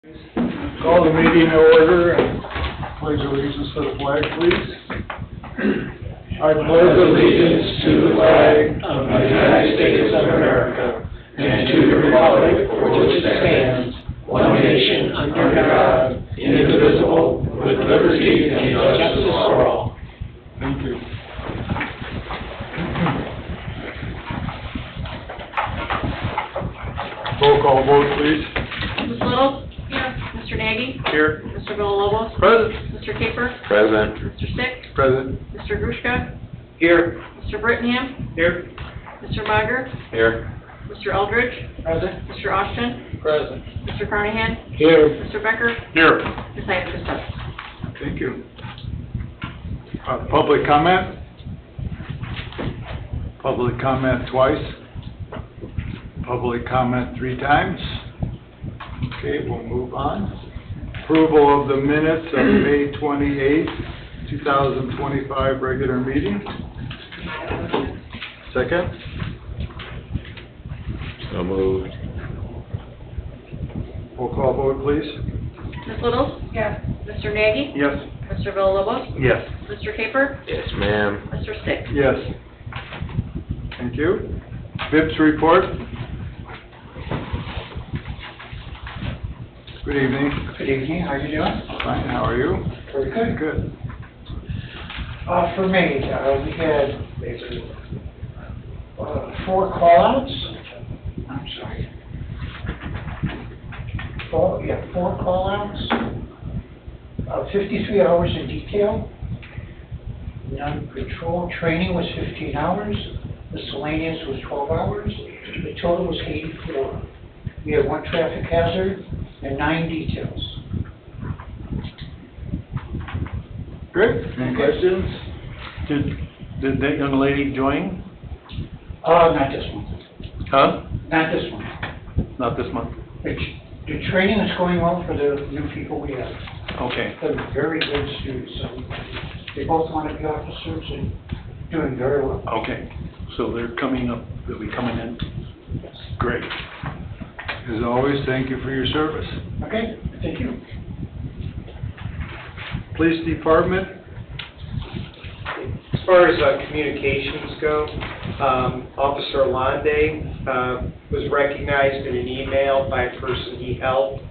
Call the meeting to order and pledge allegiance to the flag, please. I pledge allegiance to the flag of the United States of America and to the republic for which it stands, one nation under God, indivisible, with liberty and justice for all. Thank you. Roll call vote, please. Ms. Little? Here. Mr. Nagy? Here. Mr. Villalobos? Present. Mr. Caper? Present. Mr. Stick? Present. Mr. Grushka? Here. Mr. Brittingham? Here. Mr. Mager? Here. Mr. Eldridge? Present. Mr. Austin? Present. Mr. Carnahan? Here. Mr. Becker? Here. Ms. Hyde is present. Thank you. Public comment? Public comment twice. Public comment 3 times. Okay, we'll move on. Approval of the minutes of May 28th, 2025 regular meeting. Second. So moved. Roll call vote, please. Ms. Little? Yes. Mr. Nagy? Yes. Mr. Villalobos? Yes. Mr. Caper? Yes, ma'am. Mr. Stick? Yes. Thank you. VIPS report. Good evening. Good evening, how are you doing? Fine, how are you? Very good. Good. For me, we had 4 call-outs. I'm sorry. 4 call-outs. 53 hours in detail. Non-patrol training was 15 hours. Miscellaneous was 12 hours. The total was 84. We had 1 traffic hazard and 9 details. Great. Any questions? Did that young lady join? Not this month. Huh? Not this month. Not this month? The training is going well for the new people we have. Okay. They're very good students. They both want to be officers and doing very well. Okay. So they're coming up, they'll be coming in? Great. As always, thank you for your service. Okay, thank you. Police Department. As far as communications go, Officer Alande was recognized in an email by a person he helped.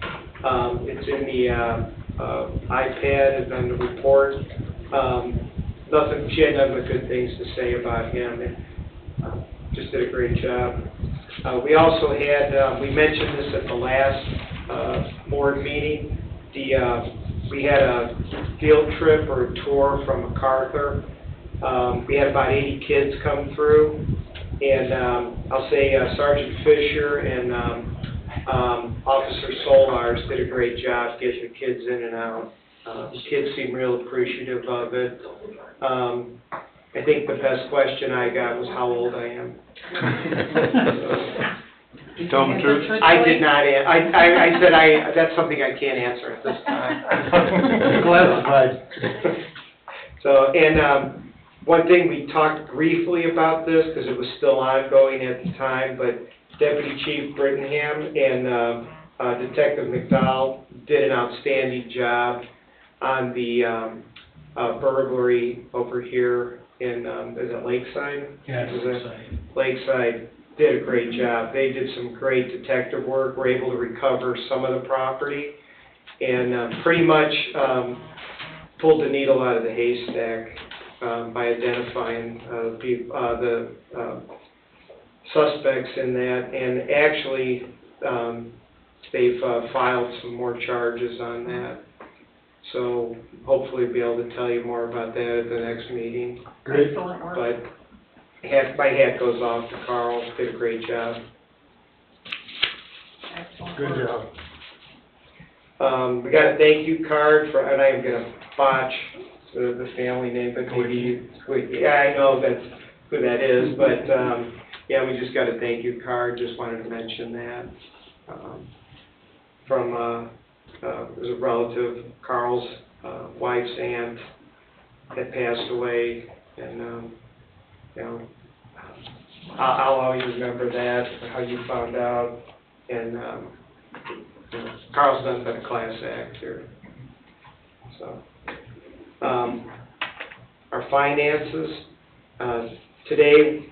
It's in the iPad and on the report. She had nothing but good things to say about him, and just did a great job. We also had, we mentioned this at the last board meeting, we had a field trip or a tour from MacArthur. We had about 80 kids come through, and I'll say Sergeant Fisher and Officer Solars did a great job getting the kids in and out. The kids seemed real appreciative of it. I think the best question I got was how old I am. Tell them the truth. I did not, I said that's something I can't answer at this time. Classified. So, and one thing, we talked briefly about this because it was still ongoing at the time, but Deputy Chief Brittingham and Detective McDowell did an outstanding job on the burglary over here in, is it Lakeside? Yes. Lakeside did a great job. They did some great detective work, were able to recover some of the property, and pretty much pulled the needle out of the haystack by identifying the suspects in that, and actually they've filed some more charges on that. So hopefully be able to tell you more about that at the next meeting. Great. But my hat goes off to Carl, did a great job. Good job. We got a thank you card for, and I am going to botch the family name, but maybe, yeah, I know that's who that is, but yeah, we just got a thank you card, just wanted to mention that. From there's a relative, Carl's wife's aunt had passed away, and you know, I'll always remember that, how you found out, and Carl's done been a class act here. So, our finances, today,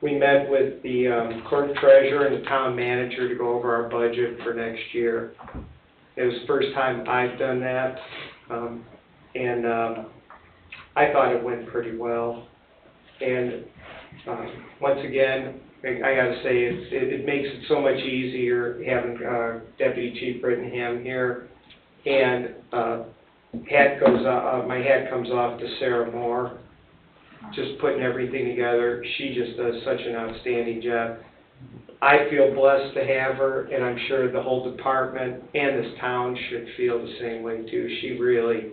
we met with the clerk treasurer and the town manager to go over our budget for next year. It was the first time I've done that, and I thought it went pretty well. And once again, I gotta say, it makes it so much easier having Deputy Chief Brittenham here. And my hat comes off to Sarah Moore, just putting everything together. She just does such an outstanding job. I feel blessed to have her, and I'm sure the whole department and this town should feel the same way too. She really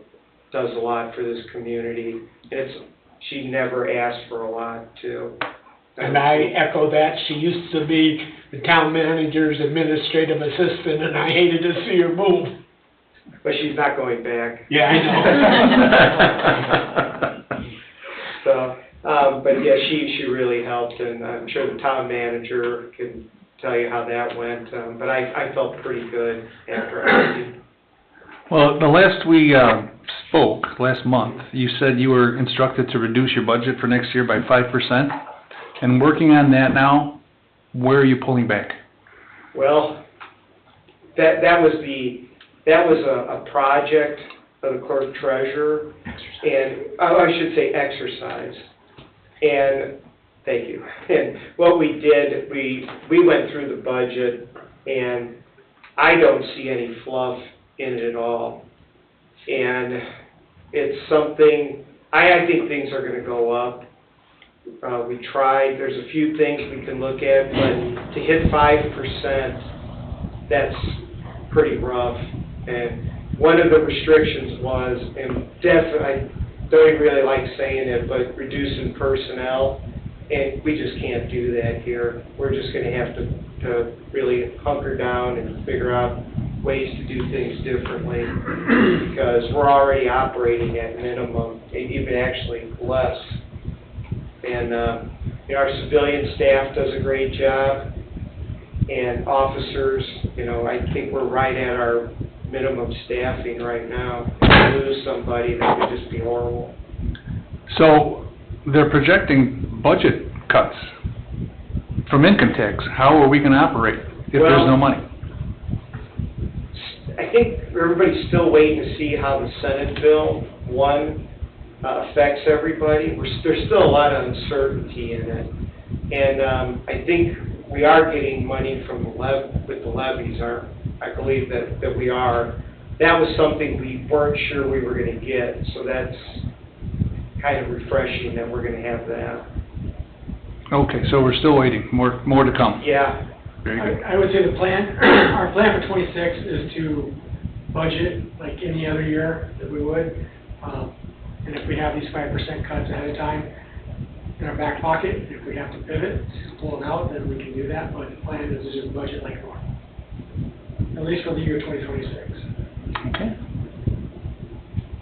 does a lot for this community, and she never asked for a lot too. And I echo that. She used to be the town manager's administrative assistant, and I hated to see her move. But she's not going back. Yeah, I know. So, but yeah, she really helped, and I'm sure the town manager can tell you how that went. But I felt pretty good after our meeting. Well, the last we spoke, last month, you said you were instructed to reduce your budget for next year by 5%. And working on that now, where are you pulling back? Well, that was a project of the clerk treasurer, and I should say exercise. And thank you. And what we did, we went through the budget, and I don't see any fluff in it at all. And it's something, I think things are going to go up. We tried, there's a few things we can look at, but to hit 5%, that's pretty rough. And one of the restrictions was, and I don't even really like saying it, but reducing personnel, and we just can't do that here. We're just going to have to really hunker down and figure out ways to do things differently, because we're already operating at minimum, even actually less. And our civilian staff does a great job, and officers, I think we're right at our minimum staffing right now. If we lose somebody, that would just be horrible. So they're projecting budget cuts from income tax. How are we going to operate if there's no money? I think everybody's still waiting to see how the Senate bill, affects everybody. There's still a lot of uncertainty in it. And I think we are getting money from with the levies. I believe that we are. That was something we weren't sure we were going to get, so that's kind of refreshing that we're going to have that. Okay, so we're still waiting. More to come. Yeah. Very good. I would say our plan for 26 is to budget like any other year that we would. And if we have these 5% cuts ahead of time in our back pocket, if we have to pivot, pull it out, then we can do that. But the plan is to just budget like normal, at least for the year 2026. Okay.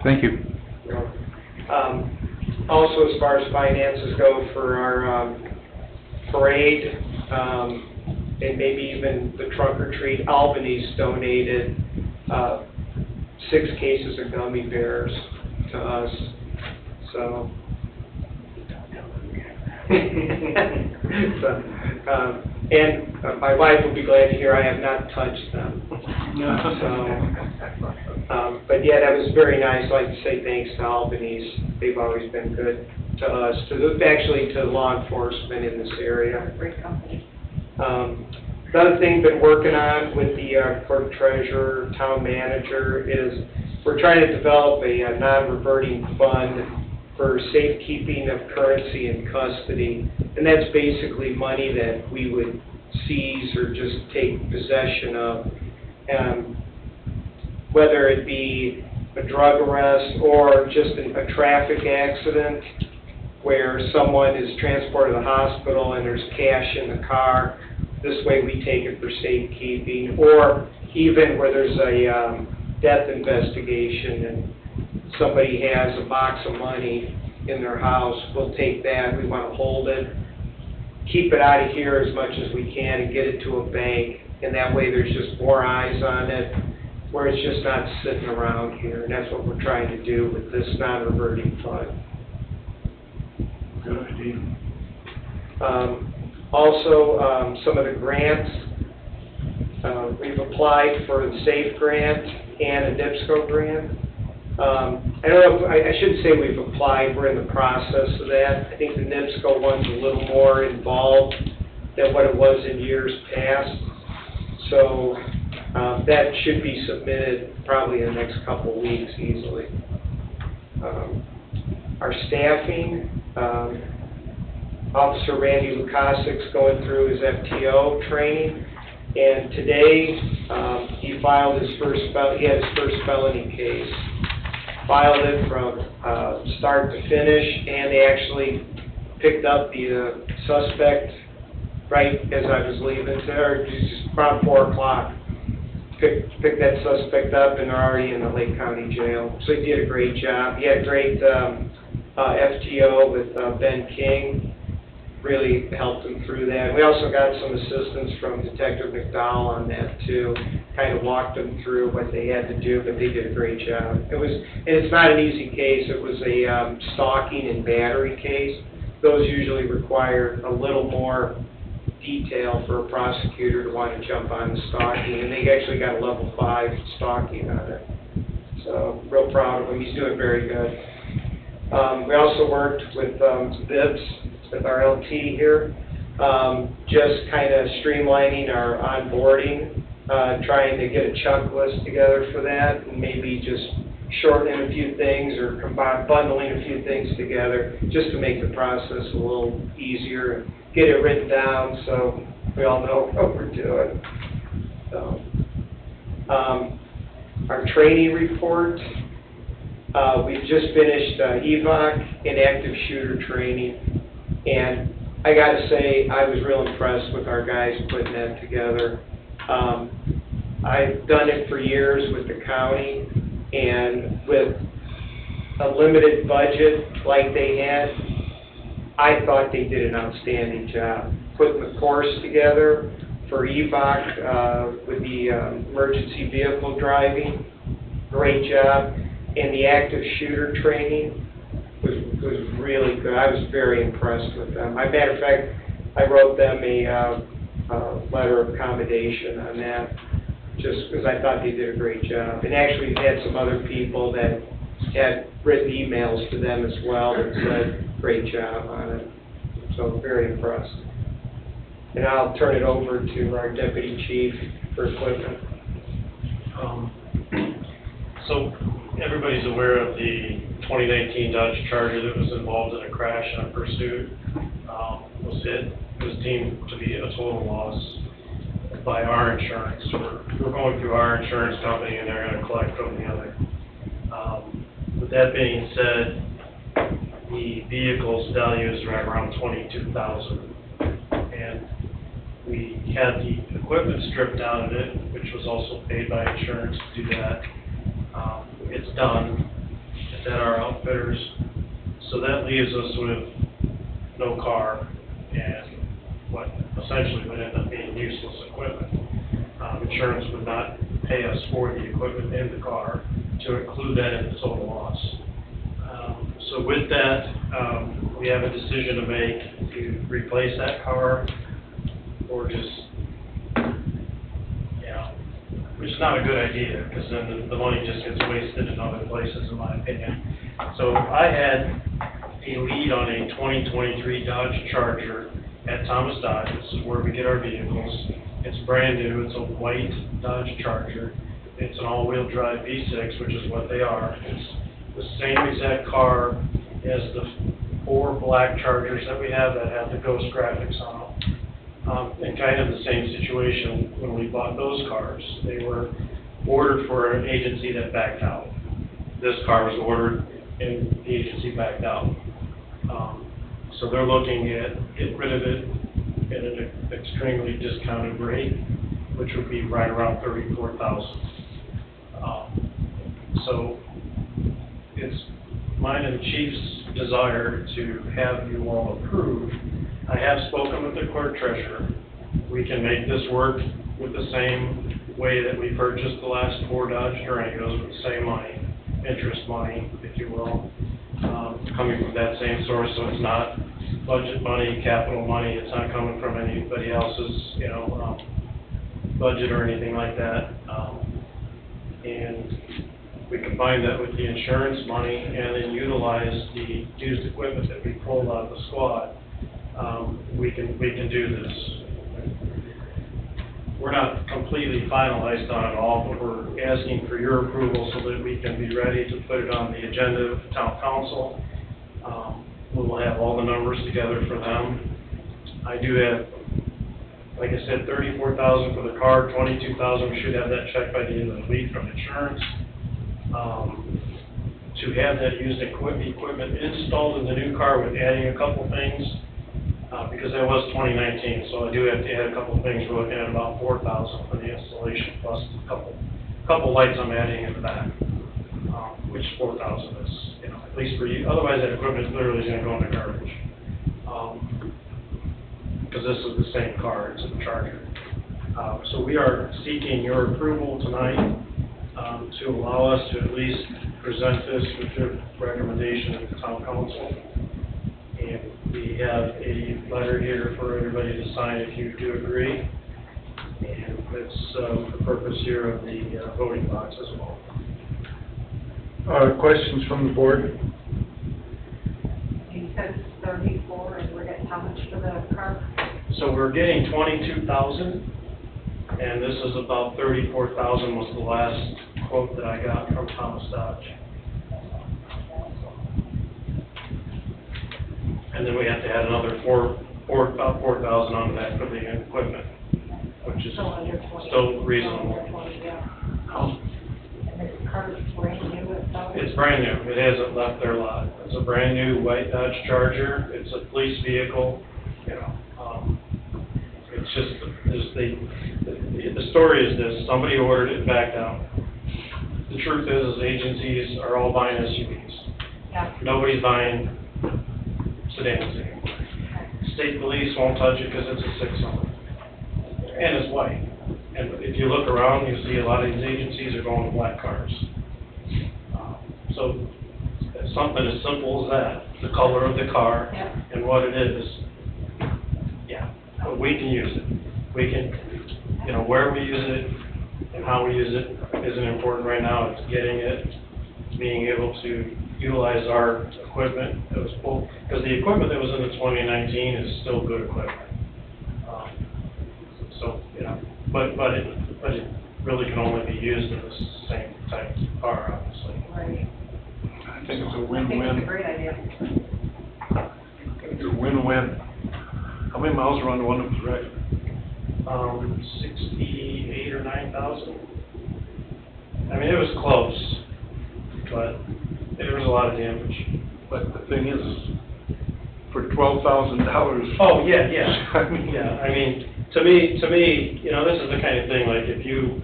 Thank you. Also, as far as finances go for our parade, and maybe even the trunk or treat, Albany's donated 6 cases of gummy bears to us. So, and my wife will be glad to hear I have not touched them. So, but yeah, that was very nice. I'd like to say thanks to Albany's. They've always been good to us, actually to law enforcement in this area. Great company. The other thing been working on with the clerk treasurer, town manager, is we're trying to develop a non-reverting fund for safekeeping of currency in custody. And that's basically money that we would seize or just take possession of, whether it be a drug arrest or just a traffic accident where someone is transported to the hospital and there's cash in the car. This way we take it for safekeeping, or even where there's a death investigation and somebody has a box of money in their house, we'll take that. We want to hold it, keep it out of here as much as we can, and get it to a bank and that way there's just more eyes on it, where it's just not sitting around here, and that's what we're trying to do with this non-reverting fund. Good idea. Also, some of the grants, we've applied for the SAFE grant and a NIPSCO grant. I don't know, I shouldn't say we've applied, we're in the process of that. I think the NIPSCO one's a little more involved than what it was in years past. So that should be submitted probably in the next couple of weeks easily. Our staffing, Officer Randy Lukaszyk's going through his FTO training, and today he filed his first he had his first felony case. Filed it from start to finish, and they actually picked up the suspect right as I was leaving, or just around 4 o'clock. Picked that suspect up, and they're already in the Lake County Jail. So he did a great job. He had a great FTO with Ben King. Really helped him through that. We also got some assistance from Detective McDowell on that too. Kind of walked them through what they had to do, but they did a great job. And it's not an easy case. It was a stalking and battery case. Those usually require a little more detail for a prosecutor to want to jump on the stalking, and they actually got a level 5 stalking on it. So real proud of him. He's doing very good. We also worked with Bibbs, with our LT here, just kind of streamlining our onboarding, trying to get a checklist together for that, and maybe just shortening a few things or bundling a few things together, just to make the process a little easier and get it written down so we all know what we're doing. So, our training report, we've just finished EVOC and active shooter training. And I got to say, I was real impressed with our guys putting that together. I've done it for years with the county, and with a limited budget like they had, I thought they did an outstanding job. Putting the course together for EVOC with the emergency vehicle driving, great job. And the active shooter training was really good. I was very impressed with them. As a matter of fact, I wrote them a letter of commendation on that, just because I thought they did a great job. And actually had some other people that had written emails to them as well that said, great job on it. So very impressed. And I'll turn it over to our deputy chief for equipment. So everybody's aware of the 2019 Dodge Charger that was involved in a crash and a pursuit. It was deemed to be a total loss by our insurance. We're going through our insurance company, and they're going to collect from the other. With that being said, the vehicle's value is right around $22,000, and we had the equipment stripped out of it, which was also paid by insurance to do that. It's done. It's at our outfitters. So that leaves us with no car and what essentially would end up being useless equipment. Insurance would not pay us for the equipment in the car to include that in the total loss. So with that, we have a decision to make to replace that car or just, which is not a good idea, because then the money just gets wasted in other places, in my opinion. So I had a lead on a 2023 Dodge Charger at Thomas Dodge. This is where we get our vehicles. It's brand new. It's a white Dodge Charger. It's an all-wheel drive V6, which is what they are. It's the same exact car as the 4 black Chargers that we have that have the Ghost graphics on them. And kind of the same situation when we bought those cars. They were ordered for an agency that backed out. This car was ordered and the agency backed out. So they're looking at getting rid of it at an extremely discounted rate, which would be right around $34,000. So it's mine and the chief's desire to have you all approve. I have spoken with the clerk treasurer. We can make this work with the same way that we purchased the last 4 Dodge Durangos, with the same money, interest money, if you will, coming from that same source, so it's not budget money, capital money, it's not coming from anybody else's, budget or anything like that. And we combine that with the insurance money and then utilize the used equipment that we pulled out of the squad. We can do this. We're not completely finalized on it all, but we're asking for your approval so that we can be ready to put it on the agenda of the town council. We will have all the numbers together for them. I do have, like I said, $34,000 for the car, $22,000. We should have that check by the end of the week from insurance. To have that used equipment installed in the new car with adding a couple things, because that was 2019, so I do have to add a couple things. We're looking at about $4,000 for the installation, plus a couple lights I'm adding in the back, which $4,000 is, at least for you. Otherwise, that equipment literally is going to go in the garbage. Because this is the same car, it's a Charger. So we are seeking your approval tonight to allow us to at least present this with your recommendation to the town council. And we have a letter here for everybody to sign if you do agree. And that's the purpose here of the voting box as well. Questions from the board? You said it's 34, and we're getting how much for the car? So we're getting 22,000, and this is about 34,000 was the last quote that I got from Thomas Dodge. And then we have to add another about 4,000 on that for the equipment, which is Still under 20. still reasonable. Under 20, yeah. And this car is brand new, It's brand new. It hasn't left their lot. It's a brand new white Dodge Charger. It's a police vehicle. It's just the story is this: somebody ordered it, backed out. The truth is agencies are all buying SUVs. Yeah. Nobody's buying sedans anymore. State police won't touch it because it's a 6-cylinder and it's white. And if you look around, you see a lot of these agencies are going to black cars. So it's something as simple as that, the color of the car and what it is. Yeah, but we can use it. We can, where we use it and how we use it isn't important right now. It's getting it, being able to utilize our equipment that was pulled, because the equipment that was in the 2019 is still good equipment. But it really can only be used in the same type of car, obviously. Right. I think it's a I think win-win. it's a great idea. It's a win-win. How many miles are on the one that was wrecked? 68 or 9,000. I mean, it was close, but there was a lot of damage. But the thing is, for $12,000. Oh, yeah. I mean, To me, this is the kind of thing, like, if you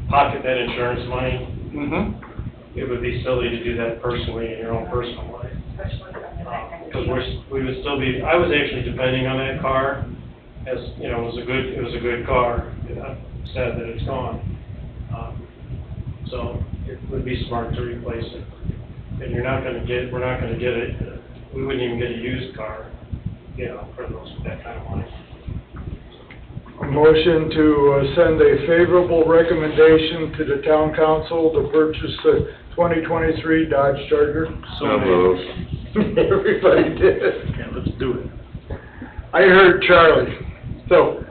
pocket that insurance money, it would be silly to do that personally in your own personal life. Especially in that kind of Because deal. we would still be, I was actually depending on that car as, it was a good car. I'm sad that it's gone. So it would be smart to replace it. And we're not gonna get it, we wouldn't even get a used car, for that kind of money. A motion to send a favorable recommendation to the town council to purchase the 2023 Dodge Charger. So moved. Everybody did. Yeah, let's do it. I heard Charlie. So,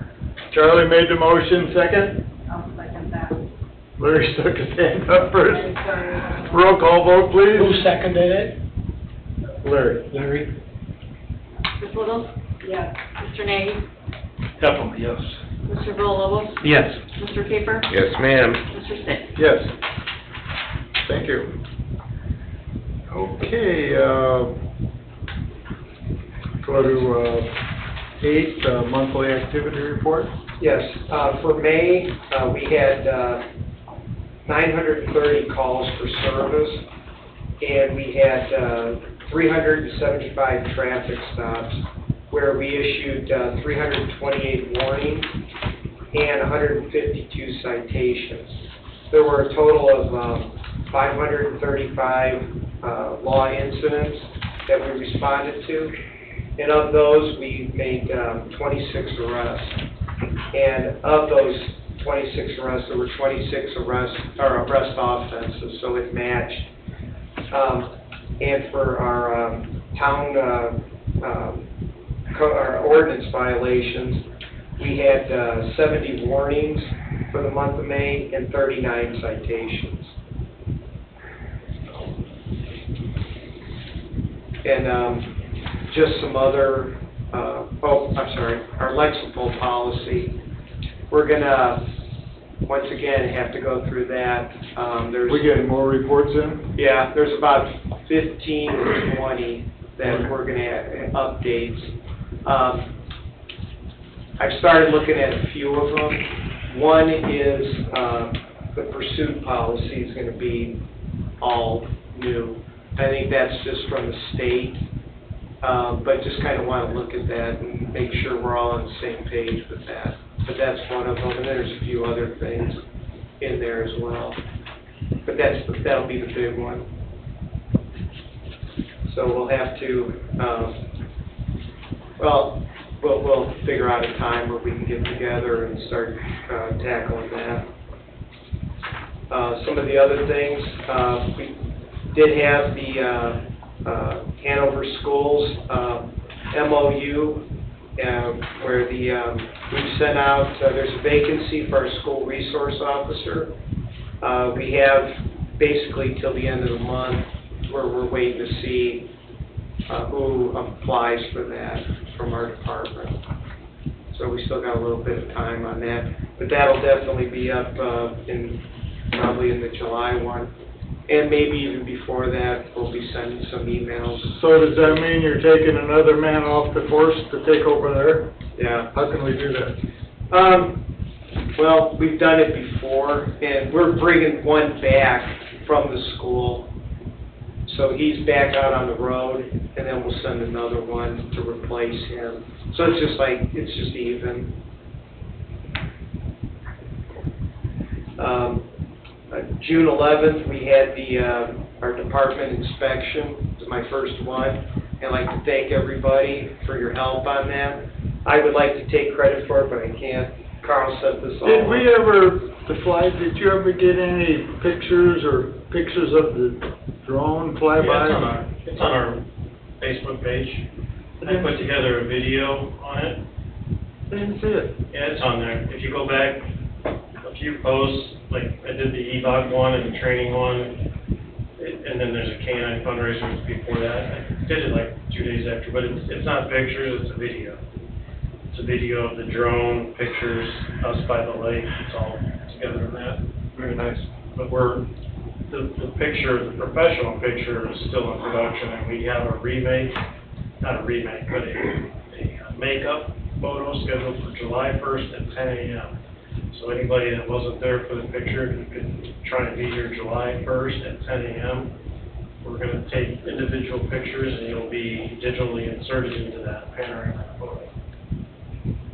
Charlie made the motion, second. I'll second that. Larry stuck his hand up first. I'm sorry. Roll call vote, please. Who seconded it? Larry. Larry. Ms. Little? Yes. Mr. Nagy? Definitely, yes. Mr. Villalobos? Yes. Mr. Caper? Yes, ma'am. Mr. Stitt? Yes. Thank you. Okay, go to 8, monthly activity report. Yes, for May, we had 930 calls for service, and we had 375 traffic stops, where we issued 328 warnings and 152 citations. There were a total of 535 law incidents that we responded to, and of those, we made 26 arrests. And of those 26 arrests, there were 26 arrest offenses, so it matched. And for our town, our ordinance violations, we had 70 warnings for the month of May and 39 citations. And just some other, our Lexipol policy. We're gonna, once again, have to go through that. There's, We getting more reports in? yeah, there's about 15 or 20 that we're gonna have updates. I've started looking at a few of them. One is the pursuit policy is gonna be all new. I think that's just from the state, but just kind of want to look at that and make sure we're all on the same page with that. But that's one of them, and there's a few other things in there as well. But that'll be the big one. So we'll have to, we'll figure out a time where we can get together and start tackling that. Some of the other things, we did have the Hanover Schools MOU, where we've sent out, there's a vacancy for our school resource officer. We have basically till the end of the month where we're waiting to see who applies for that from our department. So we still got a little bit of time on that, but that'll definitely be up probably in the July one. And maybe even before that, we'll be sending some emails. So does that mean you're taking another man off the force to take over there? Yeah. How can we do that? Well, we've done it before, and we're bringing one back from the school. So he's back out on the road, and then we'll send another one to replace him. So it's just even. June 11th, we had our department inspection. It was my first one. And I'd like to thank everybody for your help on that. I would like to take credit for it, but I can't. Carl set this all up. Did you ever get any pictures of the drone flyby? Yeah, it's on our Facebook page. I put together a video on it. I didn't see it. Yeah, it's on there. If you go back a few posts, like I did the EVOC one and the training one, and then there's a K9 fundraiser before that. I did it like 2 days after, but it's not pictures, it's a video. It's a video of the drone, pictures, us by the lake, it's all together in that. Very nice. But the picture, the professional picture is still in production, and we have a remake, not a remake, but a makeup photo scheduled for July 1st at 10 a.m. So anybody that wasn't there for the picture, you could try to be here July 1st at 10 a.m. We're going to take individual pictures, and you'll be digitally inserted into that panoramic photo.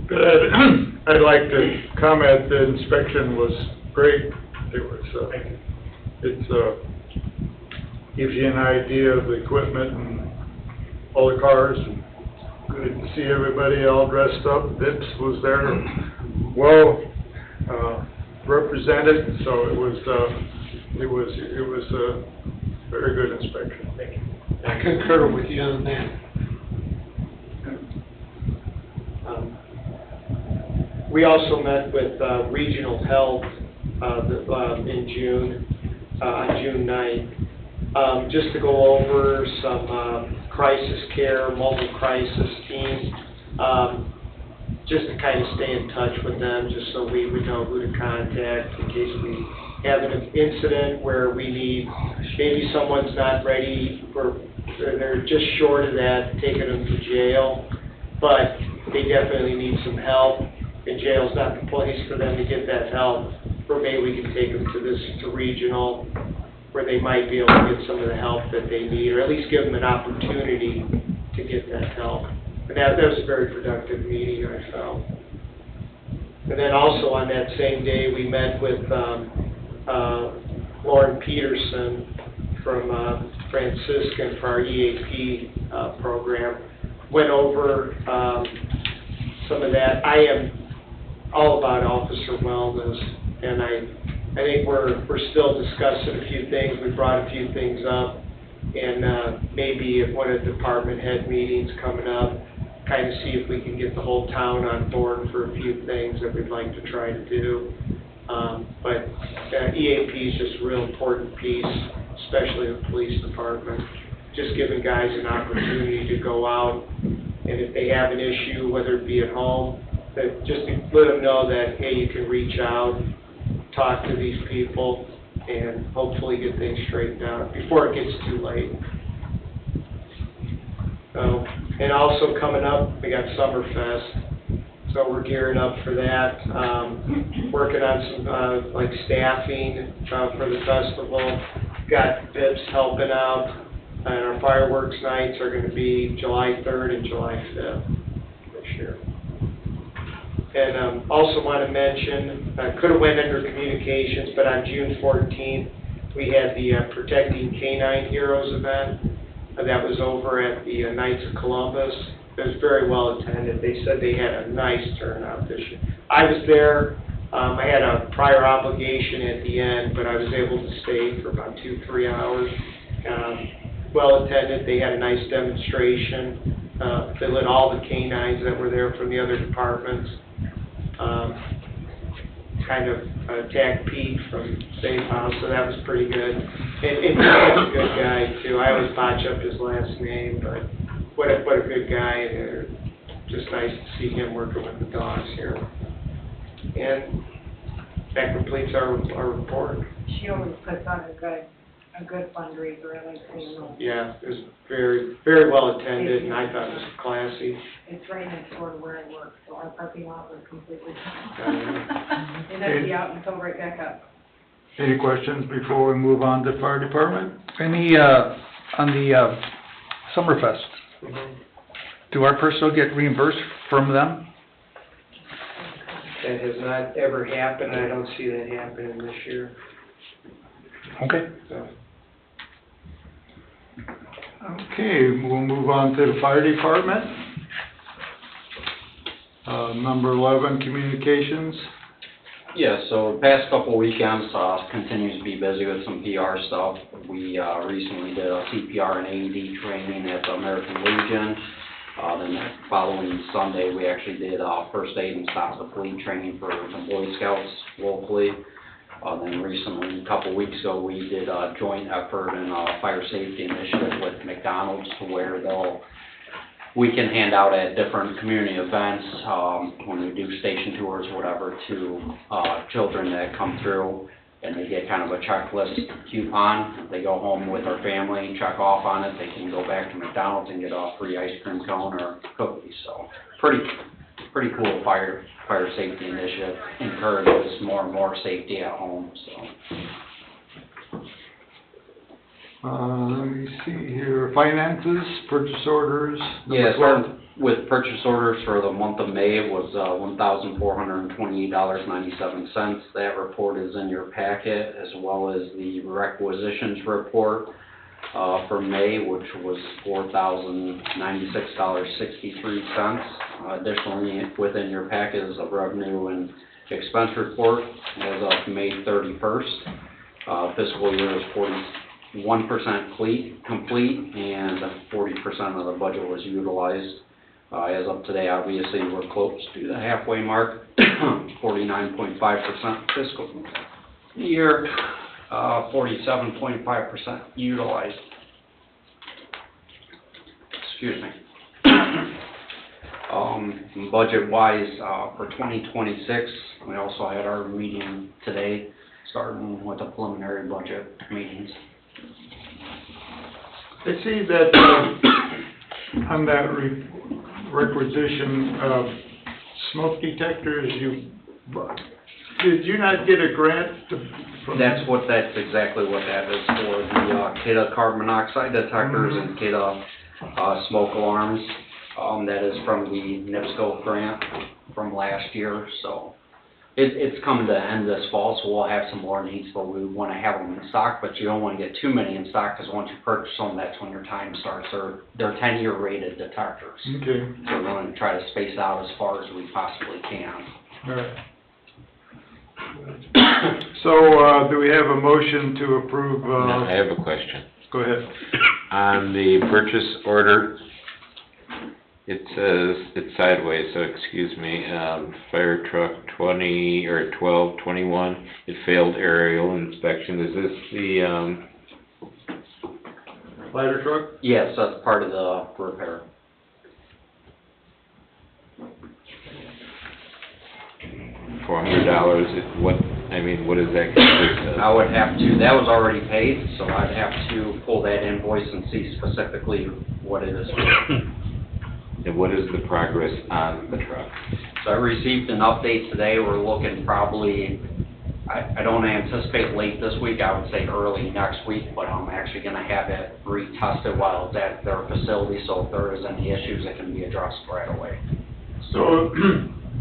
Good. I'd like to comment the inspection was great. It was, gives you an idea of the equipment and all the cars. Good to see everybody all dressed up. Vips was there, well represented, so it was a very good inspection. Thank you. I concur with you on that. We also met with Regional Health in June, on June 9th, just to go over some crisis care, mobile crisis team, just to kind of stay in touch with them, just so we would know who to contact in case we have an incident where we need, maybe someone's not ready, or they're just short of that, taking them to jail, but they definitely need some help, and jail's not the place for them to get that help, or maybe we can take them to regional, where they might be able to get some of the help that they need, or at least give them an opportunity to get that help. And that was a very productive meeting, I felt. And then also on that same day, we met with Lauren Peterson from Franciscan for our EAP program. Went over some of that. I am all about officer wellness, and I think we're still discussing a few things. We brought a few things up, and maybe at one of the department head meetings coming up, kind of see if we can get the whole town on board for a few things that we'd like to try to do. But EAP is just a real important piece, especially the police department. Just giving guys an opportunity to go out, and if they have an issue, whether it be at home, that just to let them know that, hey, you can reach out, talk to these people, and hopefully get things straightened out before it gets too late. And also coming up, we got Summerfest, so we're gearing up for that. Working on some like staffing for the festival. Got Bibbs helping out, and our fireworks nights are going to be July 3rd and July 5th this year. And also want to mention, I could have went under communications, but on June 14th, we had the Protecting Canine Heroes event. That was over at the Knights of Columbus. It was very well attended. They said they had a nice turnout this year. I was there. I had a prior obligation at the end, but I was able to stay for about 2-3 hours. Well attended. They had a nice demonstration. They let all the canines that were there from the other departments kind of attack Pete from Safe House, so that was pretty good. And he's such a good guy too. I always botch up his last name, but what a good guy, and just nice to see him working with the dogs here. And that completes our report. She always puts on a good fundraiser, I like seeing them. Yeah, it was very, very well attended, and I thought it was classy. It's right next door to where I work, so our parking lot was completely Um, They let you out and fill right back up. Any questions before we move on to fire department? Any, on the, Summerfest, do our personnel get reimbursed from them? That has not ever happened, and I don't see that happening this year. Okay. So. Okay, we'll move on to the fire department. Number 11, communications. Yeah, so the past couple weekends, continues to be busy with some PR stuff. We, recently did a CPR and AED training at the American Legion. Then the following Sunday, we actually did, first aid and stop the bleed training for some Boy Scouts locally. Then recently, a couple weeks ago, we did a joint effort and a fire safety initiative with McDonald's to where we can hand out at different community events, when we do station tours or whatever, to children that come through, and they get kind of a checklist coupon. They go home with their family, check off on it, they can go back to McDonald's and get a free ice cream cone or cookies. So pretty cool fire safety initiative, encourages more and more safety at home, so. Let me see here, finances, purchase orders. Yeah, starting with purchase orders for the month of May, it was $1,428.97. That report is in your packet, as well as the requisitions report for May, which was $4,096.63. Additionally, within your packet is a revenue and expense report as of May 31st. Fiscal year is 41% complete, and 40% of the budget was utilized. As of today, obviously, we're close to the halfway mark, 49.5% fiscal year, 47.5% utilized. Excuse me. Budget-wise, for 2026, we also had our meeting today, starting with the preliminary budget meetings. I see that on that requisition of smoke detectors, did you not get a grant from? That's exactly what that is for, the KIDA carbon monoxide detectors and KIDA smoke alarms. That is from the NIPSCO grant from last year, so It's coming to the end this fall, so we'll have some more needs, but we want to have them in stock, but you don't want to get too many in stock, because once you purchase them, that's when your time starts. They're 10-year rated detectors. Okay, So we're going to try to space out as far as we possibly can. all right. So, do we have a motion to approve, I have a question. go ahead. On the purchase order, it says, it's sideways, so excuse me, fire truck 1221, it failed aerial inspection. Is this the, Ladder truck? Yes, that's part of the repair. $400, what does that consist of? I would have to, that was already paid, so I'd have to pull that invoice and see specifically what it is for. And what is the progress on the truck? So I received an update today. We're looking probably, I don't anticipate late this week, I would say early next week, but I'm actually gonna have it retested while it's at their facility, so if there is any issues, it can be addressed right away. So,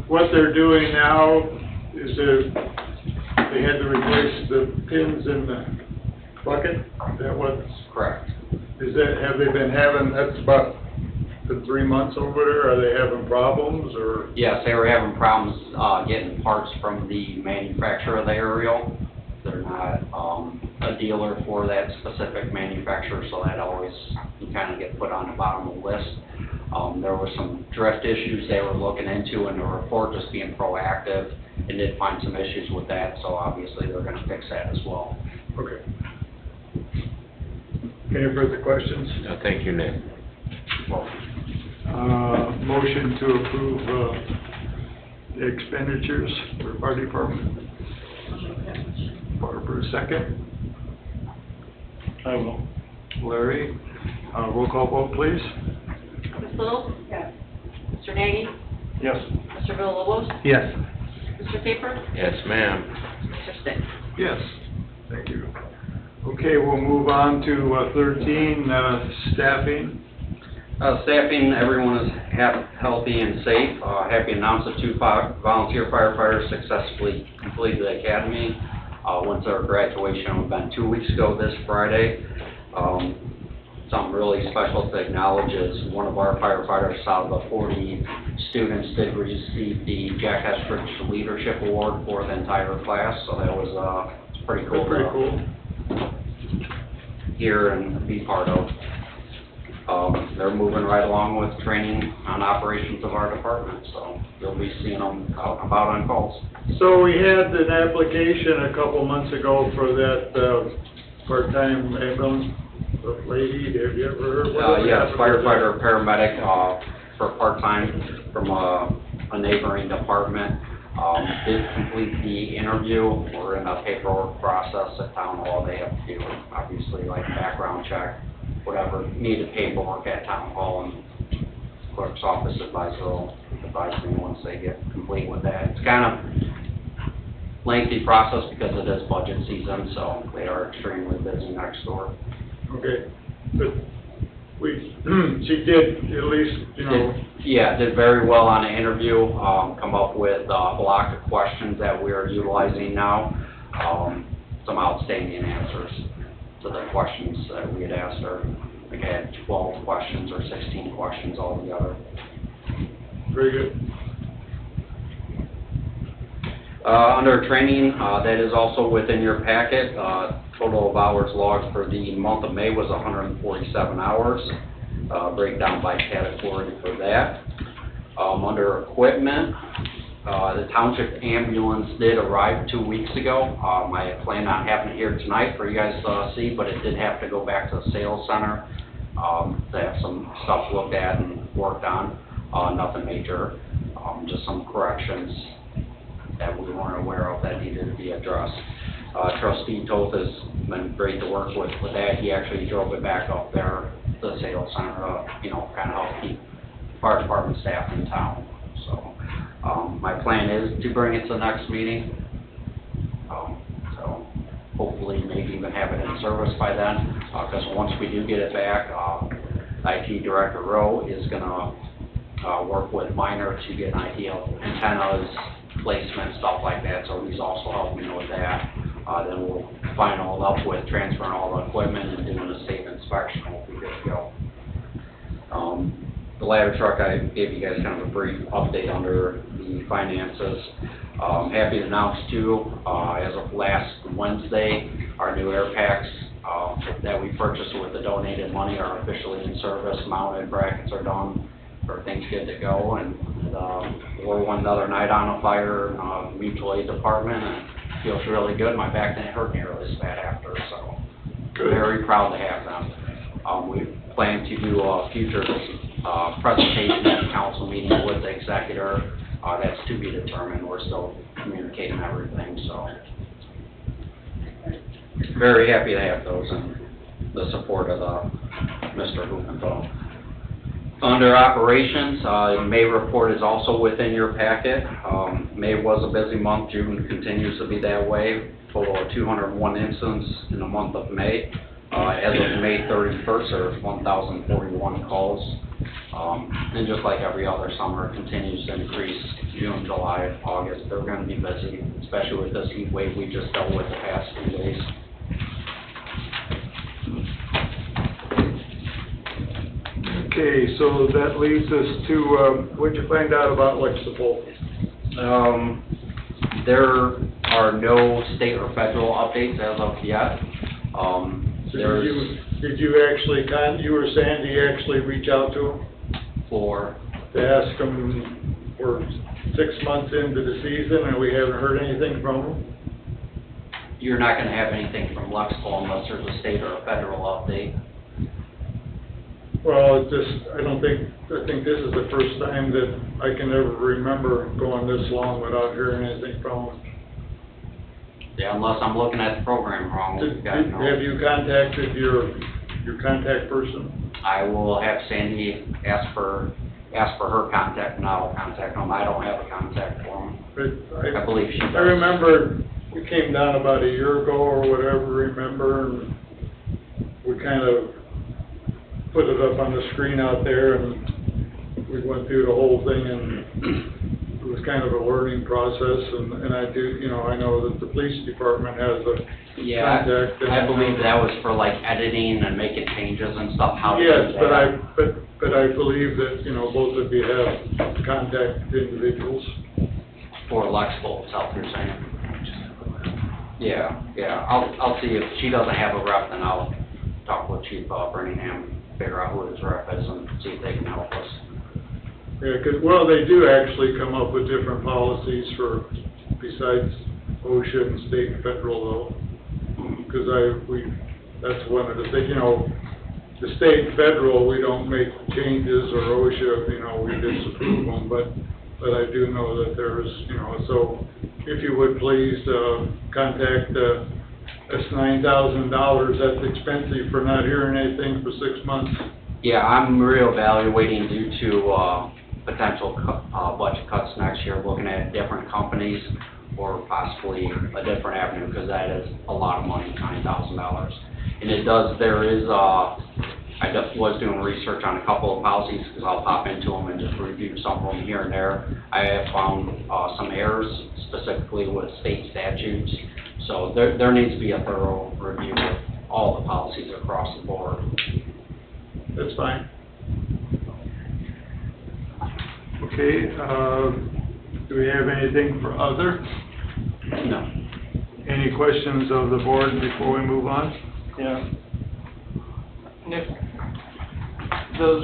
what they're doing now is they had to replace the pins in the bucket? Is that what's, Correct. have they been having, that's about the 3 months over there, are they having problems, or? Yes, they were having problems, getting parts from the manufacturer of the aerial. They're not, a dealer for that specific manufacturer, so that always, you kinda get put on the bottom of the list. There were some drift issues they were looking into in the report, just being proactive, and did find some issues with that, so obviously they're gonna fix that as well. Okay. Any further questions? No, thank you, Nick. Well, Motion to approve, the expenditures for fire department. Barbara, second. I will. Larry, roll call vote, please. Ms. Little? Yes. Mr. Nagy? Yes. Mr. Villalobos? Yes. Mr. Paper? Yes, ma'am. Mr. Stick? Yes, thank you. Okay, we'll move on to 13, staffing. Staffing, everyone is healthy and safe. Happy to announce that 2 volunteer firefighters successfully completed the academy. Went to our graduation, it been 2 weeks ago this Friday. Something really special to acknowledge is one of our firefighters out of the 40 students did receive the Jack Estridge Leadership Award for the entire class, so that was pretty cool. Pretty cool. Hear and be part of. They're moving right along with training on operations of our department, so you'll be seeing them out and about on calls. So we had an application a couple months ago for that, part-time ambulance lady, have you ever heard? Yes, firefighter, paramedic, for part-time from a neighboring department. Did complete the interview. We're in a paperwork process at town hall. They have to do, obviously, like background check, whatever needed paperwork at town hall, and clerk's office advise me once they get complete with that. It's kind of lengthy process because it is budget season, so they are extremely busy next door. Okay, but she did at least, you know. Did very well on the interview, come up with a block of questions that we are utilizing now. Some outstanding answers to the questions that we had asked her. I think I had 12 questions or 16 questions altogether. Very good. Under training, that is also within your packet. Total of hours logged for the month of May was 147 hours. Breakdown by category for that. Under equipment, the township ambulance did arrive 2 weeks ago. I plan on having it here tonight for you guys to see, but it did have to go back to the sales center to have some stuff looked at and worked on. Nothing major, just some corrections that we weren't aware of that needed to be addressed. Trustee Toth has been great to work with that. He actually drove it back up there to the sales center, kind of help keep fire department staff in town. So, my plan is to bring it to the next meeting. So hopefully maybe even have it in service by then, because once we do get it back, IT Director Rowe is gonna work with Minor to get an idea of antennas, placement, stuff like that, so he's also helping me with that. Then we'll final it up with transferring all the equipment and doing a safe inspection, we'll be good to go. The ladder truck, I gave you guys kind of a brief update under the finances. Happy to announce too, as of last Wednesday, our new air packs that we purchased with the donated money are officially in service, mounted, brackets are done, everything's good to go, and we're one other night on a fire in mutual aid department, and feels really good. My back didn't hurt nearly as bad after, so very proud to have them. We plan to do a future presentation at the council meeting with the executor. That's to be determined. We're still communicating everything, so very happy to have those and the support of Mr. Hoopenthal. Under operations, May report is also within your packet. May was a busy month. June continues to be that way. Total of 201 incidents in the month of May. As of May 31st, there's 1,041 calls. And just like every other summer, it continues to increase. June, July, August, they're going to be busy, especially with this heat wave we just dealt with the past few days. Okay, so that leads us to, what'd you find out about Lexipol? There are no state or federal updates as of yet. So did you actually, you were saying, do you actually reach out to them? To ask them, we're 6 months into the season and we haven't heard anything from them? You're not going to have anything from Lexipol unless there's a state or a federal update. Well, I think this is the first time that I can ever remember going this long without hearing anything from them. Yeah, unless I'm looking at the program wrong. Have you contacted your contact person? I will have Sandy ask for her contact, and I'll contact them. I don't have a contact for them. But I believe she does. I remember we came down about a year ago or whatever, remember, and we kind of put it up on the screen out there, and we went through the whole thing, and it was kind of a learning process, and I do, I know that the police department has a contact. I believe that was for like editing and making changes and stuff, how to do Yes, that. but I believe that, both of you have contact individuals. For Lexipol itself, you're saying? Yeah, I'll see if she doesn't have a rep, then I'll talk with Chief Birmingham, figure out who his rep is and see if they can help us. Yeah, they do actually come up with different policies besides OSHA and state and federal though. Because that's one of the things, the state and federal, we don't make changes, or OSHA, we disapprove them, but I do know that there is, so if you would please, contact, that's $9,000, that's expensive for not hearing anything for 6 months. Yeah, I'm reevaluating due to, potential budget cuts next year, looking at different companies or possibly a different avenue, because that is a lot of money, $9,000. And I just was doing research on a couple of policies, because I'll pop into them and just review some of them here and there. I have found some errors, specifically with state statutes, so there needs to be a thorough review of all the policies across the board. That's fine. Okay, do we have anything for other? No. Any questions of the board before we move on? Yeah. Nick, does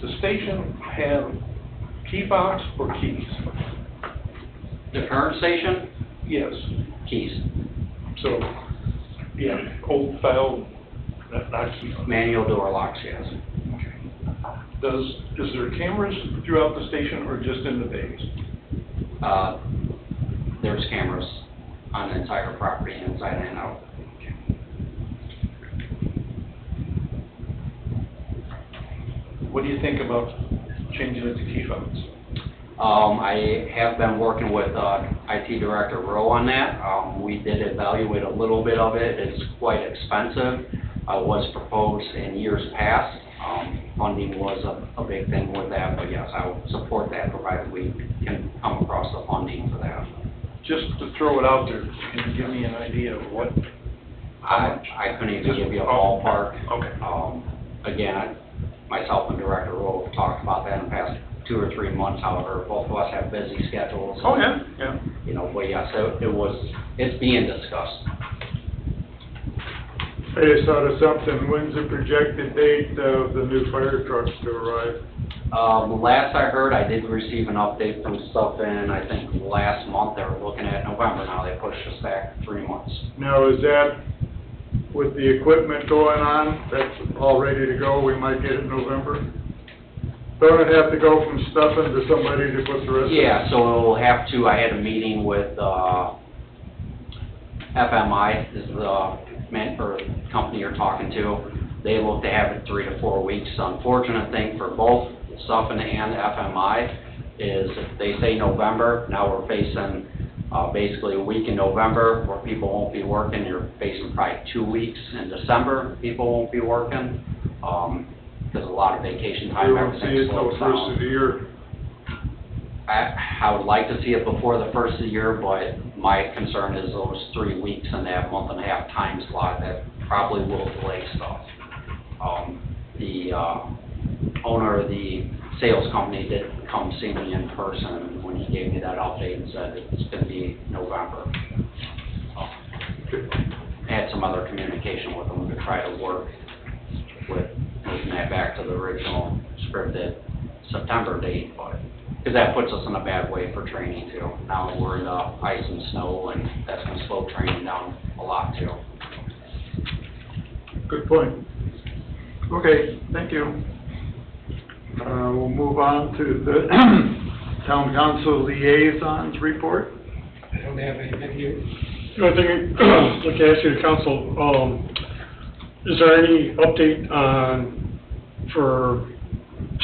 the station have key fobs or keys? The current station? Yes. Keys. So, yeah, old style, not key fobs. Manual door locks, yes. Is there cameras throughout the station or just in the bays? There's cameras on the entire property, inside and out. What do you think about changing it to key fobs? I have been working with IT Director Rowe on that. We did evaluate a little bit of it. It's quite expensive. Was proposed in years past. funding was a big thing with that, but yes, I would support that provided we can come across the funding for that. Just to throw it out there, can you give me an idea of what? I couldn't even give you a ballpark. Okay. Again, myself and Director Rowe have talked about that in the past 2 or 3 months, however, both of us have busy schedules. Oh, yeah. You know, but yes, it's being discussed. I just thought of something, when's the projected date of the new fire trucks to arrive? Last I heard, I did receive an update from stuff in, I think, last month. They were looking at November now. They pushed us back 3 months. Now, is that with the equipment going on, that's all ready to go, we might get it in November? Don't it have to go from stuffing to somebody to put the rest of it? Yeah, so it'll have to, I had a meeting with, FMI is the company you're talking to. They look to have it 3 to 4 weeks. The unfortunate thing for both Suffin and FMI is if they say November, now we're facing basically a week in November where people won't be working. You're facing probably 2 weeks in December, people won't be working, because a lot of vacation time, We won't see everything it till slows the first down. of the year. I would like to see it before the first of the year, but my concern is those 3 weeks and that month and a half time slot that probably will delay stuff. The owner of the sales company did come see me in person when he gave me that update and said it's going to be November. I had some other communication with them to try to work with moving that back to the original scripted September date, but because that puts us in a bad way for training too. Now we're in the ice and snow, and that's going to slow training down a lot too. Good point. Okay, thank you. We'll move on to the town council liaisons report. I don't have anything new. The only thing I'd like to ask you, the council, is there any update on, for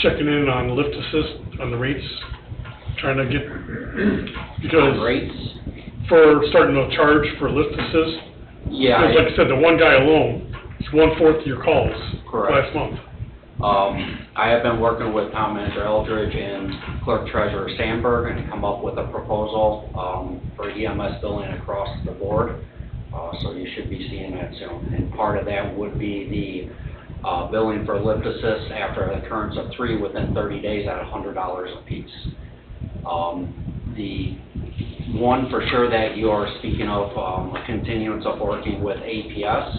checking in on lift assist, on the rates? Trying to get, because Rates? for starting to charge for lift assist, Yeah. because like I said, the one guy alone, it's 1/4 of your calls Correct. last month. I have been working with Town Manager Eldridge and Clerk Treasurer Sandberg and come up with a proposal for EMS billing across the board. So you should be seeing that soon. And part of that would be the billing for lift assist after an occurrence of 3 within 30 days at $100 a piece. The one for sure that you are speaking of, a continuance of working with APS.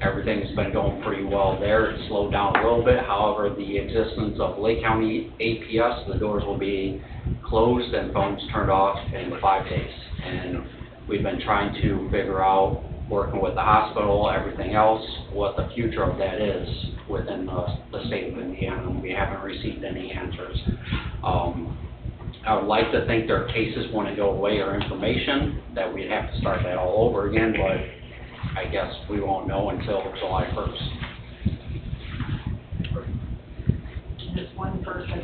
Everything's been going pretty well there. It slowed down a little bit. However, the existence of Lake County APS, the doors will be closed and phones turned off in 5 days. And we've been trying to figure out, working with the hospital, everything else, what the future of that is within the state of Indiana, and we haven't received any answers. I would like to think their cases wouldn't go away or information, that we'd have to start that all over again, but I guess we won't know until July 1st. This one person,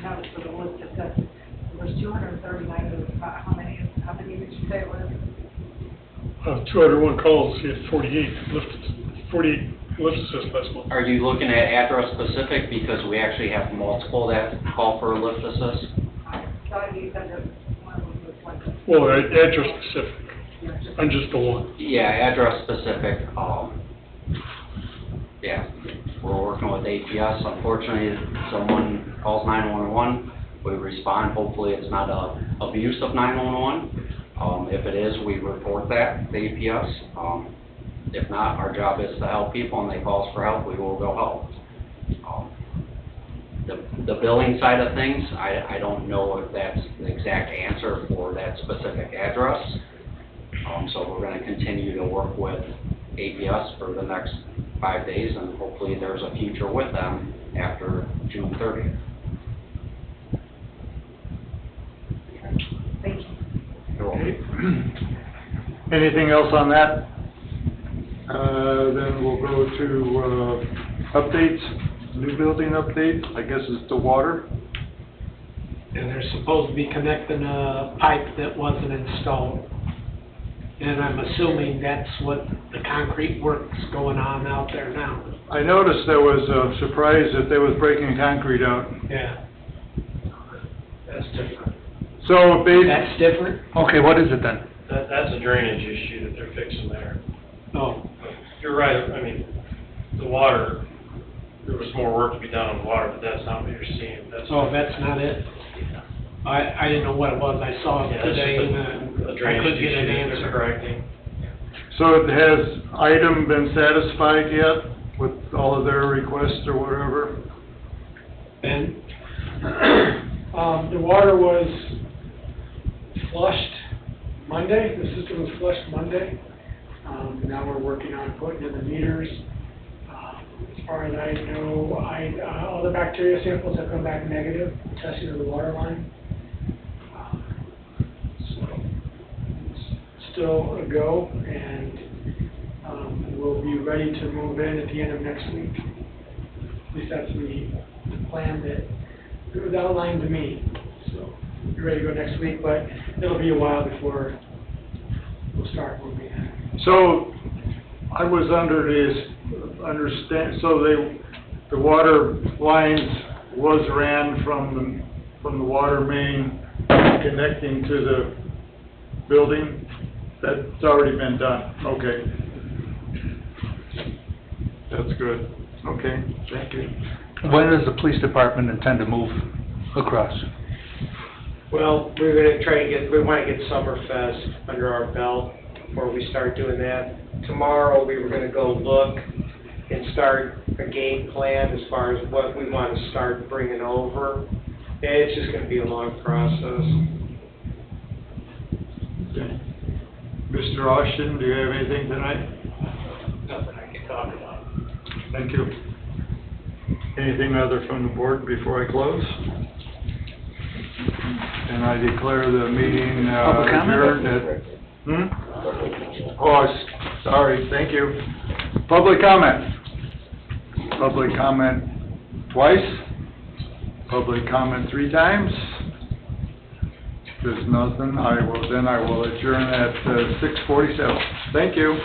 noticed for the list of that, there was 239, it was about, how many did you say it was? 201 calls, you had 48 lift assist last month. Are you looking at address specific, because we actually have multiple that call for a lift assist? I thought you said that one of them was like. Well, address specific, I'm just the one. Yeah, address specific, yeah, we're working with APS. Unfortunately, someone calls 911, we respond. Hopefully it's not a abuse of 911. If it is, we report that to APS. If not, our job is to help people, and they call us for help, we will go help. The billing side of things, I don't know if that's the exact answer for that specific address. So we're going to continue to work with APS for the next 5 days, and hopefully there's a future with them after June 30th. Thank you. You're welcome. Anything else on that? Then we'll go to updates, new building updates, I guess it's the water. And they're supposed to be connecting a pipe that wasn't installed And I'm assuming that's what the concrete work's going on out there now. I noticed there was a surprise that they was breaking concrete out. Yeah. That's different. So That's different? Okay, what is it then? That's a drainage issue that they're fixing there. Oh, You're right, I mean, the water, there was more work to be done on the water, but that's not what you're seeing. That's that's not it? I didn't know what it was. I saw it Yeah, that's today just and a I drainage couldn't get issue an that they're answer. correcting. So has item been satisfied yet with all of their requests or whatever? And, the water was flushed Monday, the system was flushed Monday. Now we're working on putting in the meters. As far as I know, all the bacteria samples have come back negative, testing of the water line. So, it's still a go, and, we'll be ready to move in at the end of next week. At least that's the plan that it was outlined to me, so we're ready to go next week, but it'll be a while before we'll start moving in. So I was under so the water lines was ran from the water main connecting to the building? That's already been done, okay. That's good, okay, thank you. When does the police department intend to move across? Well, we're gonna try to we wanna get Summerfest under our belt before we start doing that. Tomorrow, we were gonna go look and start a game plan as far as what we wanna start bringing over. And it's just gonna be a long process. Okay. Mr. Austin, do you have anything tonight? Nothing I can talk about. Thank you. Anything other from the board before I close? And I declare the meeting Public comment? adjourned at... Oh, sorry, thank you. Public comment. Public comment twice. Public comment 3 times. If there's nothing, I will adjourn at 6:47. Thank you.